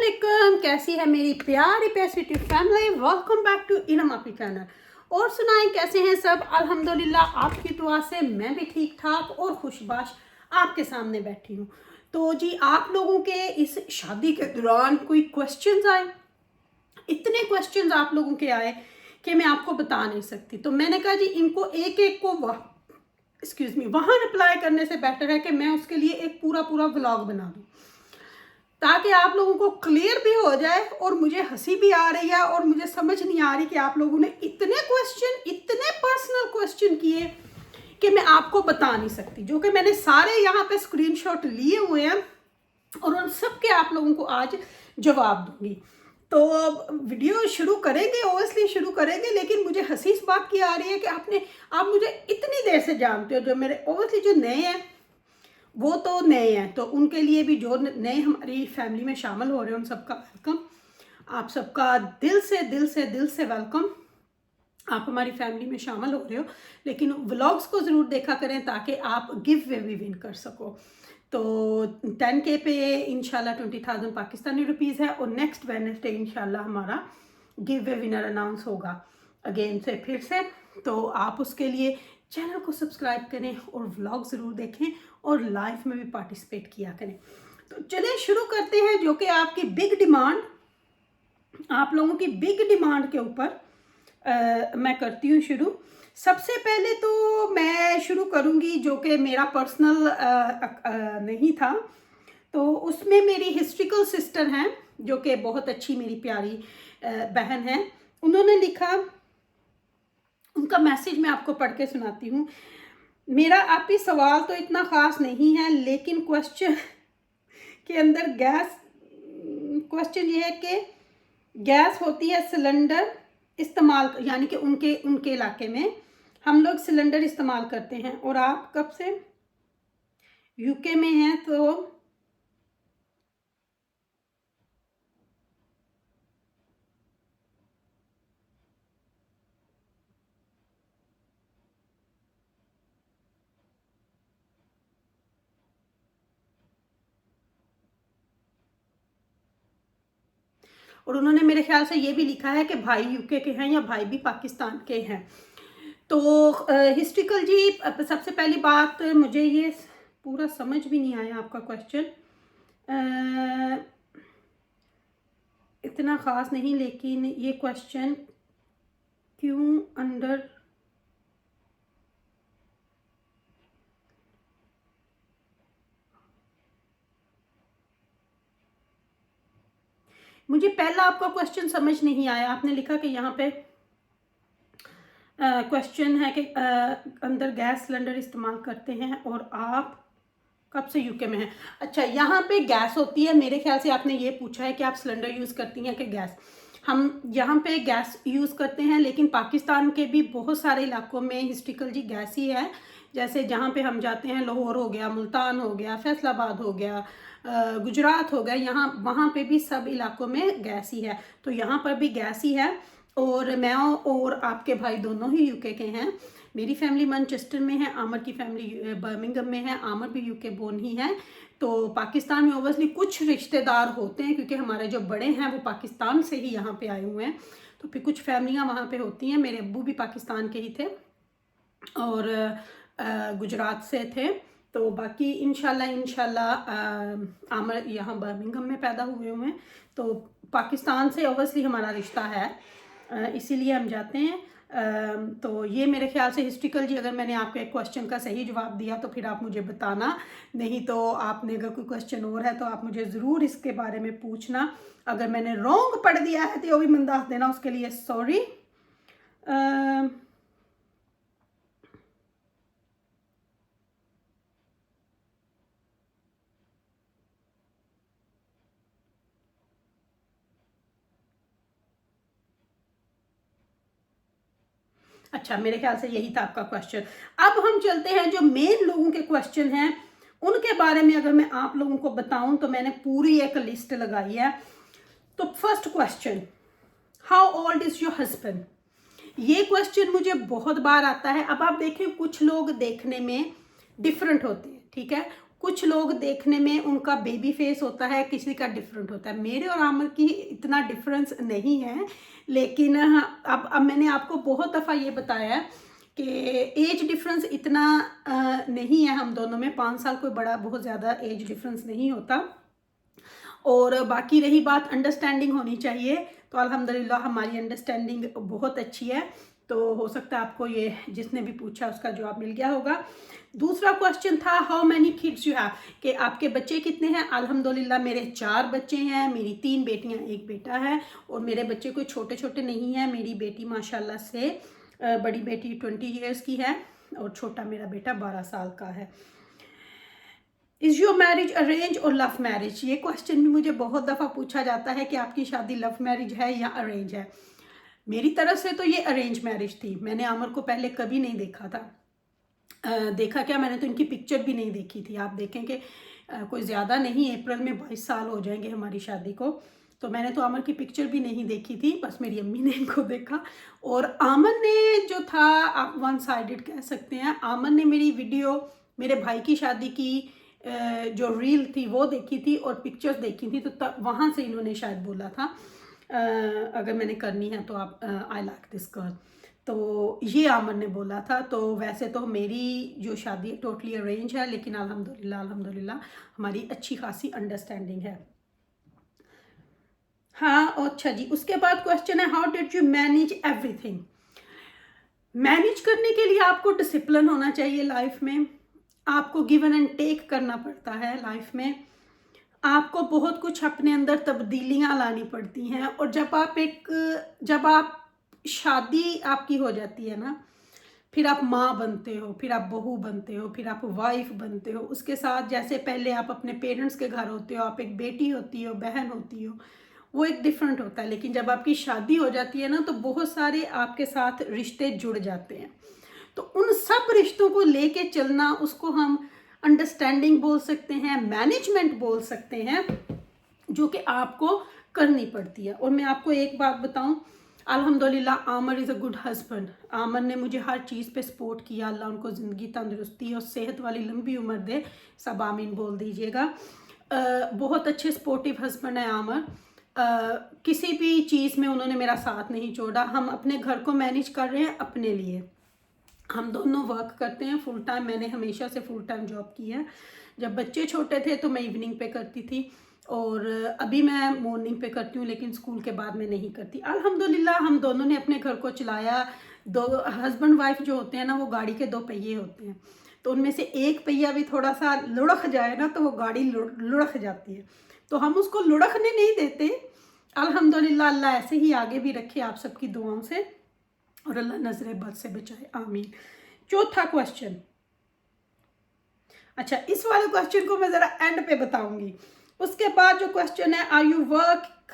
अस्सलामुअलैकुम, कैसी है मेरी प्यारी पैसी फैमिली। वेलकम बैक टू इनम आपी चैनल। और सुनाएं कैसे हैं सब। अल्हम्दुलिल्लाह आपकी दुआ से मैं भी ठीक ठाक और खुशबाश आपके सामने बैठी हूँ। तो जी आप लोगों के इस शादी के दौरान कोई क्वेश्चंस आए, इतने क्वेश्चंस आप लोगों के आए कि मैं आपको बता नहीं सकती। तो मैंने कहा जी इनको एक एक को वहाँ रिप्लाई करने से बेटर है कि मैं उसके लिए एक पूरा व्लॉग बना दूँ, ताकि आप लोगों को क्लियर भी हो जाए। और मुझे हंसी भी आ रही है और मुझे समझ नहीं आ रही कि आप लोगों ने इतने पर्सनल क्वेश्चन किए कि मैं आपको बता नहीं सकती, जो कि मैंने सारे यहाँ पे स्क्रीनशॉट लिए हुए हैं और उन सब के आप लोगों को आज जवाब दूंगी। तो वीडियो शुरू करेंगे, ओबियसली शुरू करेंगे, लेकिन मुझे हंसी इस बात की आ रही है कि आप मुझे इतनी देर से जानते हो। जो मेरे ओबियसली जो नए हैं वो तो नए हैं, तो उनके लिए भी जो नए हमारी फैमिली में शामिल हो रहे हैं उन सबका वेलकम। आप सबका दिल से वेलकम। आप हमारी फैमिली में शामिल हो रहे हो, लेकिन व्लॉग्स को ज़रूर देखा करें ताकि आप गिव वे भी विन कर सको। तो 10K पे इंशाल्लाह 20,000 पाकिस्तानी रुपीज़ है और नेक्स्ट वेडनेसडे इंशाल्लाह हमारा गिव वे विनर अनाउंस होगा अगेन से फिर से। तो आप उसके लिए चैनल को सब्सक्राइब करें और व्लॉग ज़रूर देखें और लाइव में भी पार्टिसिपेट किया करें। तो चलिए शुरू करते हैं, जो कि आपकी बिग डिमांड, आप लोगों की बिग डिमांड के ऊपर मैं करती हूँ शुरू। सबसे पहले तो मैं शुरू करूँगी जो कि मेरा पर्सनल नहीं था, तो उसमें मेरी हिस्ट्रिकल सिस्टर हैं जो कि बहुत अच्छी मेरी प्यारी बहन है। उन्होंने लिखा, उनका मैसेज मैं आपको पढ़ के सुनाती हूँ। मेरा आप ही सवाल तो इतना ख़ास नहीं है, लेकिन क्वेश्चन के अंदर क्वेश्चन ये है कि गैस होती है सिलेंडर इस्तेमाल, यानी कि उनके इलाके में हम लोग सिलेंडर इस्तेमाल करते हैं। और आप कब से यूके में हैं? तो और उन्होंने मेरे ख्याल से ये भी लिखा है कि भाई यूके के हैं या भाई भी पाकिस्तान के हैं। तो हिस्ट्रिकल जी, सबसे पहली बात मुझे ये पूरा समझ भी नहीं आया आपका क्वेश्चन, इतना ख़ास नहीं, लेकिन ये क्वेश्चन क्यों अंडर मुझे पहला आपका क्वेश्चन समझ नहीं आया। आपने लिखा कि यहाँ पे क्वेश्चन है कि अंदर गैस सिलेंडर इस्तेमाल करते हैं और आप कब से यूके में हैं। अच्छा, यहाँ पे गैस होती है, मेरे ख्याल से आपने ये पूछा है कि आप सिलेंडर यूज़ करती हैं कि गैस। हम यहाँ पे गैस यूज़ करते हैं, लेकिन पाकिस्तान के भी बहुत सारे इलाकों में हिस्ट्रिकल जी गैस ही है। जैसे जहाँ पे हम जाते हैं, लाहौर हो गया, मुल्तान हो गया, फैसलाबाद हो गया, गुजरात हो गया, यहाँ वहाँ पे भी सब इलाकों में गैस ही है। तो यहाँ पर भी गैस ही है। और मैं और आपके भाई दोनों ही यूके के हैं। मेरी फैमिली मैनचेस्टर में है, आमर की फैमिली बर्मिंघम में है, आमर भी यूके बोर्न ही है। तो पाकिस्तान में ओबियसली कुछ रिश्तेदार होते हैं, क्योंकि हमारे जो बड़े हैं वो पाकिस्तान से ही यहाँ पे आए हुए हैं, तो फिर कुछ फैमिलियाँ वहाँ पे होती हैं। मेरे अब्बू भी पाकिस्तान के ही थे और गुजरात से थे। तो बाकी इंशाल्लाह आमर यहाँ बर्मिंघम में पैदा हुए हुए हैं, तो पाकिस्तान से ओबियसली हमारा रिश्ता है, इसीलिए हम जाते हैं। तो ये मेरे ख्याल से हिस्ट्रिकल जी, अगर मैंने आपके एक क्वेश्चन का सही जवाब दिया तो फिर आप मुझे बताना, नहीं तो आपने अगर कोई क्वेश्चन और है तो आप मुझे ज़रूर इसके बारे में पूछना। अगर मैंने रॉन्ग पढ़ दिया है तो वो भी मन दस देना, उसके लिए सॉरी। अच्छा, मेरे ख्याल से यही था आपका क्वेश्चन। अब हम चलते हैं, जो मेन लोगों के क्वेश्चन हैं उनके बारे में अगर मैं आप लोगों को बताऊं तो मैंने पूरी एक लिस्ट लगाई है। तो first question, how old is your husband. ये क्वेश्चन मुझे बहुत बार आता है। अब आप देखें, कुछ लोग देखने में डिफरेंट होते हैं, ठीक है, कुछ लोग देखने में उनका बेबी फेस होता है, किसी का डिफरेंट होता है। मेरे और आमिर की इतना डिफरेंस नहीं है, लेकिन अब मैंने आपको बहुत दफ़ा ये बताया है कि एज डिफरेंस इतना नहीं है हम दोनों में। 5 साल कोई बड़ा बहुत ज़्यादा एज डिफरेंस नहीं होता। और बाकी रही बात अंडरस्टैंडिंग होनी चाहिए, तो अल्हम्दुलिल्लाह हमारी अंडरस्टैंडिंग बहुत अच्छी है। तो हो सकता है आपको ये जिसने भी पूछा उसका जवाब मिल गया होगा। दूसरा क्वेश्चन था how many kids you have, कि आपके बच्चे कितने हैं। अल्हम्दुलिल्लाह मेरे 4 बच्चे हैं, मेरी 3 बेटियां 1 बेटा है। और मेरे बच्चे कोई छोटे छोटे नहीं हैं। मेरी बेटी माशाल्लाह से बड़ी बेटी 20 ईयर्स की है और छोटा मेरा बेटा 12 साल का है। इज़ योर मैरिज अरेंज और लव मैरिज, ये क्वेश्चन भी मुझे बहुत दफ़ा पूछा जाता है कि आपकी शादी लव मैरिज है या अरेंज है। मेरी तरफ से तो ये अरेंज मैरिज थी। मैंने आमिर को पहले कभी नहीं देखा था। देखा क्या, मैंने तो इनकी पिक्चर भी नहीं देखी थी। आप देखें कि कोई ज़्यादा नहीं, अप्रैल में 22 साल हो जाएंगे हमारी शादी को। तो मैंने तो आमिर की पिक्चर भी नहीं देखी थी, बस मेरी अम्मी ने इनको देखा। और आमिर ने जो था, आप वन साइडेड कह सकते हैं। आमिर ने मेरी वीडियो मेरे भाई की शादी की जो रील थी वो देखी थी और पिक्चर्स देखी थी, तो तब वहाँ से इन्होंने शायद बोला था अगर मैंने करनी है तो आप आई लाइक दिस गर्ल, तो ये आमिर ने बोला था। तो वैसे तो मेरी जो शादी टोटली अरेंज है, लेकिन अल्हम्दुलिल्लाह अल्हम्दुलिल्लाह हमारी अच्छी खासी अंडरस्टैंडिंग है। हाँ, अच्छा जी, उसके बाद क्वेश्चन है how did you manage everything. Manage करने के लिए आपको डिसिप्लिन होना चाहिए लाइफ में। आपको गिवन एंड टेक करना पड़ता है लाइफ में। आपको बहुत कुछ अपने अंदर तब्दीलियां लानी पड़ती हैं। और जब आप शादी आपकी हो जाती है ना, फिर आप माँ बनते हो, फिर आप बहू बनते हो, फिर आप वाइफ बनते हो। उसके साथ जैसे पहले आप अपने पेरेंट्स के घर होते हो, आप एक बेटी होती हो, बहन होती हो, वो एक डिफरेंट होता है। लेकिन जब आपकी शादी हो जाती है ना, तो बहुत सारे आपके साथ रिश्ते जुड़ जाते हैं। तो उन सब रिश्तों को लेके चलना, उसको हम अंडरस्टैंडिंग बोल सकते हैं, मैनेजमेंट बोल सकते हैं, जो कि आपको करनी पड़ती है। और मैं आपको एक बात बताऊं, अल्हम्दुलिल्लाह Aamir is a good husband. Aamir ने मुझे हर चीज़ पे सपोर्ट किया। अल्लाह उनको ज़िंदगी, तंदुरुस्ती और सेहत वाली लंबी उम्र दे। सब आमीन बोल दीजिएगा। बहुत अच्छे सपोर्टिव हस्बैंड है आमिर। किसी भी चीज़ में उन्होंने मेरा साथ नहीं छोड़ा। हम अपने घर को मैनेज कर रहे हैं अपने लिए। हम दोनों वर्क करते हैं फुल टाइम। मैंने हमेशा से फुल टाइम जॉब की है। जब बच्चे छोटे थे तो मैं इवनिंग पे करती थी, और अभी मैं मॉर्निंग पे करती हूँ, लेकिन स्कूल के बाद मैं नहीं करती। अल्हम्दुलिल्लाह हम दोनों ने अपने घर को चलाया। दो हस्बैंड वाइफ जो होते हैं ना, वो गाड़ी के 2 पहिए होते हैं। तो उनमें से एक पहिया भी थोड़ा सा लुढ़क जाए ना, तो वो गाड़ी लुढ़क जाती है। तो हम उसको लुढ़कने नहीं देते। अल्हम्दुलिल्लाह अल्लाह ऐसे ही आगे भी रखे आप सबकी दुआओं से, और अल्लाह नजरे बद से बचाए, आमीन। चौथा क्वेश्चन, अच्छा इस वाले क्वेश्चन को मैं जरा एंड पे बताऊंगी। उसके बाद जो क्वेश्चन है आर यू वर्क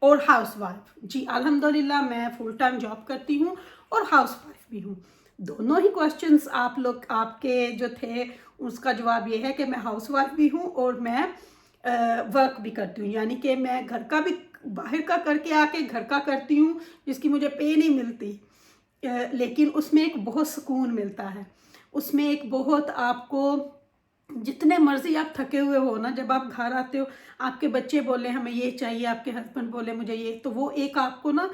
और हाउस वाइफ। जी अल्हम्दुलिल्लाह मैं फुल टाइम जॉब करती हूँ और हाउस वाइफ भी हूँ। दोनों ही क्वेश्चंस आप लोग आपके जो थे उसका जवाब ये है कि मैं हाउस वाइफ भी हूँ और मैं वर्क भी करती हूँ। यानी कि मैं घर का भी, बाहर का करके आके घर का करती हूँ, जिसकी मुझे पे नहीं मिलती, लेकिन उसमें एक बहुत सुकून मिलता है। उसमें एक बहुत, आपको जितने मर्जी आप थके हुए हो ना, जब आप घर आते हो, आपके बच्चे बोले हमें ये चाहिए, आपके हस्बैंड बोले मुझे ये, तो वो एक आपको ना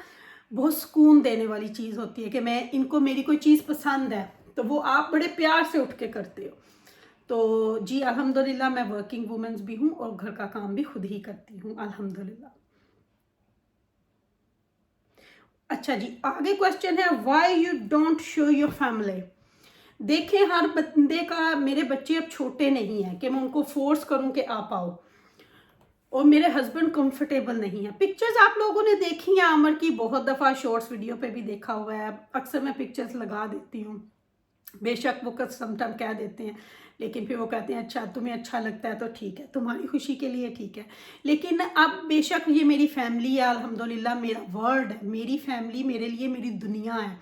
बहुत सुकून देने वाली चीज़ होती है कि मैं इनको, मेरी कोई चीज़ पसंद है तो वो आप बड़े प्यार से उठ के करते हो। तो जी अल्हम्दुलिल्लाह मैं वर्किंग वुमेन्स भी हूँ और घर का काम भी खुद ही करती हूँ अल्हम्दुलिल्लाह। अच्छा जी, आगे क्वेश्चन है why you don't show your family. देखें हर बंदे का, मेरे बच्चे अब छोटे नहीं हैं कि मैं उनको फोर्स करूं कि आप आओ, और मेरे हस्बैंड कंफर्टेबल नहीं है। पिक्चर्स आप लोगों ने देखी हैं आमिर की, बहुत दफ़ा शॉर्ट्स वीडियो पे भी देखा हुआ है। अक्सर मैं पिक्चर्स लगा देती हूँ। बेशक वो समटाइम कह देते हैं, लेकिन फिर वो कहते हैं अच्छा तुम्हें अच्छा लगता है तो ठीक है, तुम्हारी खुशी के लिए ठीक है। लेकिन अब बेशक ये मेरी फैमिली है, अल्हम्दुलिल्लाह मेरा वर्ल्ड है, मेरी फैमिली मेरे लिए मेरी दुनिया है।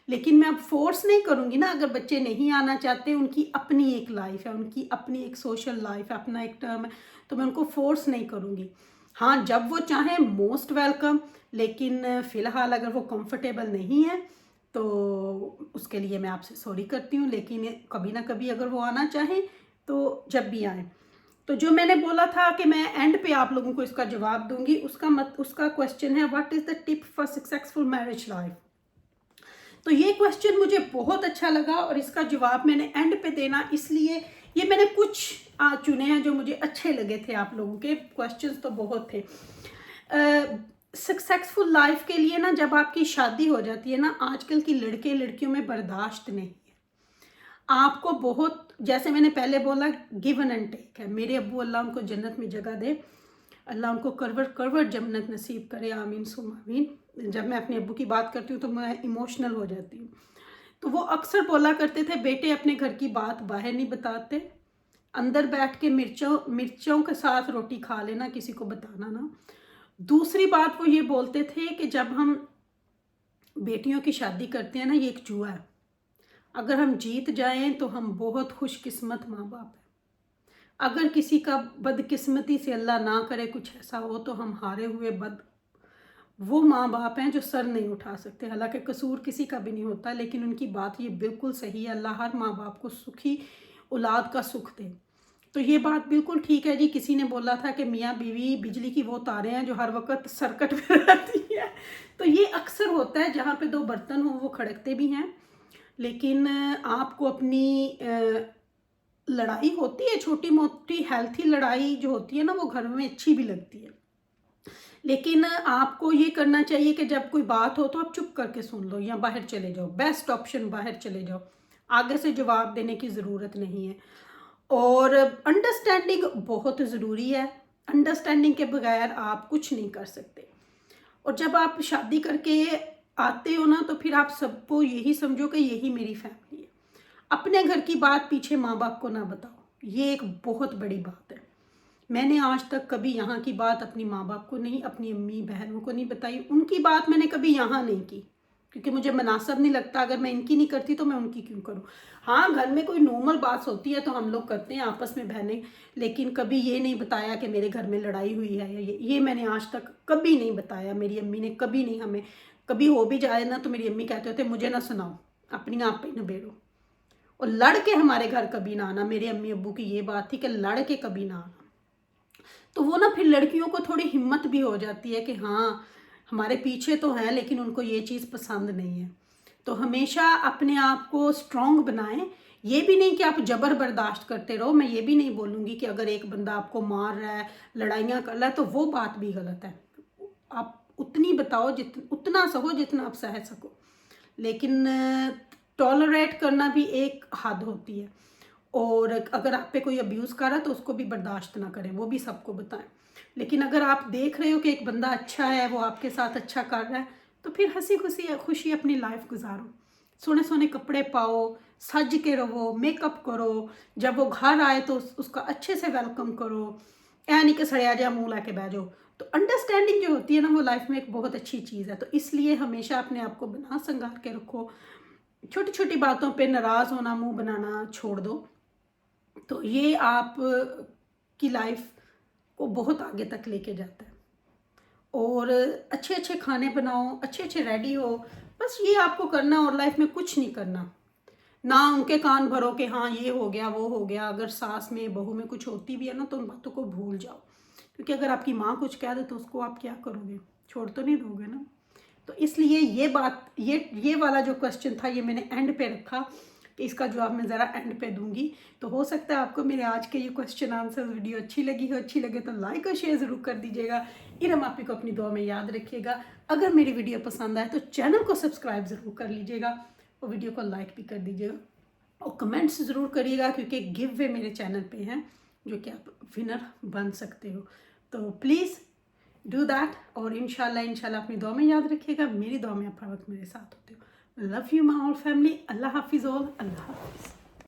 लेकिन मैं अब फोर्स नहीं करूँगी ना। अगर बच्चे नहीं आना चाहते, उनकी अपनी एक लाइफ है, उनकी अपनी एक सोशल लाइफ है, अपना एक टर्म है, तो मैं उनको फोर्स नहीं करूँगी। हाँ जब वो चाहें मोस्ट वेलकम, लेकिन फ़िलहाल अगर वो कंफर्टेबल नहीं है तो उसके लिए मैं आपसे सॉरी करती हूँ। लेकिन कभी ना कभी अगर वो आना चाहें तो जब भी आए, तो जो मैंने बोला था कि मैं एंड पे आप लोगों को इसका जवाब दूंगी, उसका क्वेश्चन है what is the tip for successful marriage life. तो ये क्वेश्चन मुझे बहुत अच्छा लगा और इसका जवाब मैंने एंड पे देना, इसलिए ये मैंने कुछ चुने हैं जो मुझे अच्छे लगे थे। आप लोगों के क्वेश्चंस तो बहुत थे। सक्सेसफुल लाइफ के लिए ना, जब आपकी शादी हो जाती है ना, आजकल की लड़के लड़कियों में बर्दाश्त नहीं है। आपको बहुत, जैसे मैंने पहले बोला, गिवन एंड टेक है। मेरे अब्बू अल्लाह उनको जन्नत में जगह दे, अल्लाह उनको करवट करवट जन्नत नसीब करे, आमीन सुम आमीन। जब मैं अपने अब्बू की बात करती हूँ तो मैं इमोशनल हो जाती हूँ। तो वो अक्सर बोला करते थे, बेटे अपने घर की बात बाहर नहीं बताते, अंदर बैठ के मिर्चों के साथ रोटी खा लेना, किसी को बताना ना। दूसरी बात वो ये बोलते थे कि जब हम बेटियों की शादी करते हैं ना, ये एक जुआ है, अगर हम जीत जाएं तो हम बहुत खुशकिस्मत माँ बाप हैं, अगर किसी का बदकिस्मती से अल्लाह ना करे कुछ ऐसा हो तो हम हारे हुए वो माँ बाप हैं जो सर नहीं उठा सकते। हालांकि कसूर किसी का भी नहीं होता, लेकिन उनकी बात ये बिल्कुल सही है, अल्लाह हर माँ बाप को सुखी औलाद का सुख दे। तो ये बात बिल्कुल ठीक है जी। किसी ने बोला था कि मियाँ बीवी बिजली की वो तारें हैं जो हर वक्त सर्किट में रहती है। तो ये अक्सर होता है, जहाँ पे दो बर्तन हो वो खड़कते भी हैं, लेकिन आपको अपनी लड़ाई होती है, छोटी मोटी हेल्थी लड़ाई जो होती है ना, वो घर में अच्छी भी लगती है, लेकिन आपको ये करना चाहिए कि जब कोई बात हो तो आप चुप करके सुन लो या बाहर चले जाओ। बेस्ट ऑप्शन बाहर चले जाओ, आगे से जवाब देने की ज़रूरत नहीं है। और अंडरस्टैंडिंग बहुत ज़रूरी है, अंडरस्टैंडिंग के बगैर आप कुछ नहीं कर सकते। और जब आप शादी करके आते हो ना, तो फिर आप सबको यही समझो कि यही मेरी फैमिली है। अपने घर की बात पीछे माँ बाप को ना बताओ, ये एक बहुत बड़ी बात है। मैंने आज तक कभी यहाँ की बात अपनी माँ बाप को नहीं, अपनी अम्मी बहनों को नहीं बताई, उनकी बात मैंने कभी यहाँ नहीं की, क्योंकि मुझे मुनासिब नहीं लगता। अगर मैं इनकी नहीं करती तो मैं उनकी क्यों करूँ। हाँ, घर में कोई नॉर्मल बात होती है तो हम लोग करते हैं आपस में बहनें, लेकिन कभी ये नहीं बताया कि मेरे घर में लड़ाई हुई है, या ये मैंने आज तक कभी नहीं बताया। मेरी अम्मी ने कभी नहीं, हमें कभी हो भी जाए ना तो मेरी अम्मी कहते होते मुझे ना सुनाओ, अपनी आप पे निबेड़ो। और लड़ के हमारे घर कभी ना आना, मेरे अम्मी अब्बू की ये बात थी कि लड़ के कभी ना आना। तो वो ना फिर लड़कियों को थोड़ी हिम्मत भी हो जाती है कि हाँ, हमारे पीछे तो है लेकिन उनको ये चीज़ पसंद नहीं है। तो हमेशा अपने आप को स्ट्रॉन्ग बनाएं। ये भी नहीं कि आप जबर बर्दाश्त करते रहो। मैं ये भी नहीं बोलूँगी कि अगर एक बंदा आपको मार रहा है, लड़ाइयाँ कर रहा है, तो वो बात भी गलत है। आप उतनी बताओ, उतना सहो जितना आप सह सको, लेकिन टॉलरेट करना भी एक हद होती है। और अगर आप पे कोई अब्यूज़ कर रहा है तो उसको भी बर्दाश्त ना करें, वो भी सबको बताएं। लेकिन अगर आप देख रहे हो कि एक बंदा अच्छा है, वो आपके साथ अच्छा कर रहा है, तो फिर हंसी खुशी अपनी लाइफ गुजारो। सोने सोने कपड़े पाओ, सज के रहो, मेकअप करो, जब वो घर आए तो उसका अच्छे से वेलकम करो, ऐ नहीं कि सड़िया जा मुँह ला के बह जाओ। तो अंडरस्टैंडिंग जो होती है ना, वो लाइफ में एक बहुत अच्छी चीज़ है। तो इसलिए हमेशा अपने आप को बना संगार के रखो, छोटी छोटी बातों पे नाराज़ होना, मुंह बनाना छोड़ दो। तो ये आप की लाइफ को बहुत आगे तक लेके जाता है। और अच्छे अच्छे खाने बनाओ, अच्छे अच्छे रेडी हो, बस ये आपको करना, और लाइफ में कुछ नहीं करना। ना उनके कान भरो कि हाँ ये हो गया वो हो गया। अगर सास में बहू में कुछ होती भी है ना, तो उन बातों को भूल जाओ, क्योंकि अगर आपकी माँ कुछ कह दे तो उसको आप क्या करोगे, छोड़ तो नहीं दोगे ना। तो इसलिए ये बात, ये वाला जो क्वेश्चन था, ये मैंने एंड पे रखा कि इसका जवाब मैं ज़रा एंड पे दूंगी। तो हो सकता है आपको मेरे आज के ये क्वेश्चन आंसर वीडियो अच्छी लगी हो। अच्छी लगे तो लाइक और शेयर ज़रूर कर दीजिएगा। इरम आपी को अपनी दुआ में याद रखिएगा। अगर मेरी वीडियो पसंद आए तो चैनल को सब्सक्राइब ज़रूर कर लीजिएगा और वीडियो को लाइक भी कर दीजिएगा और कमेंट्स ज़रूर करिएगा, क्योंकि गिव वे मेरे चैनल पे हैं जो कि आप विनर बन सकते हो। तो प्लीज़ डू दैट, और इंशाल्लाह अपनी दुआ में याद रखिएगा। मेरी दुआ में आप हर वक्त मेरे साथ होते हो। Love you my all family. अल्लाह हाफिज़ ऑल। अल्लाह हाफिज़।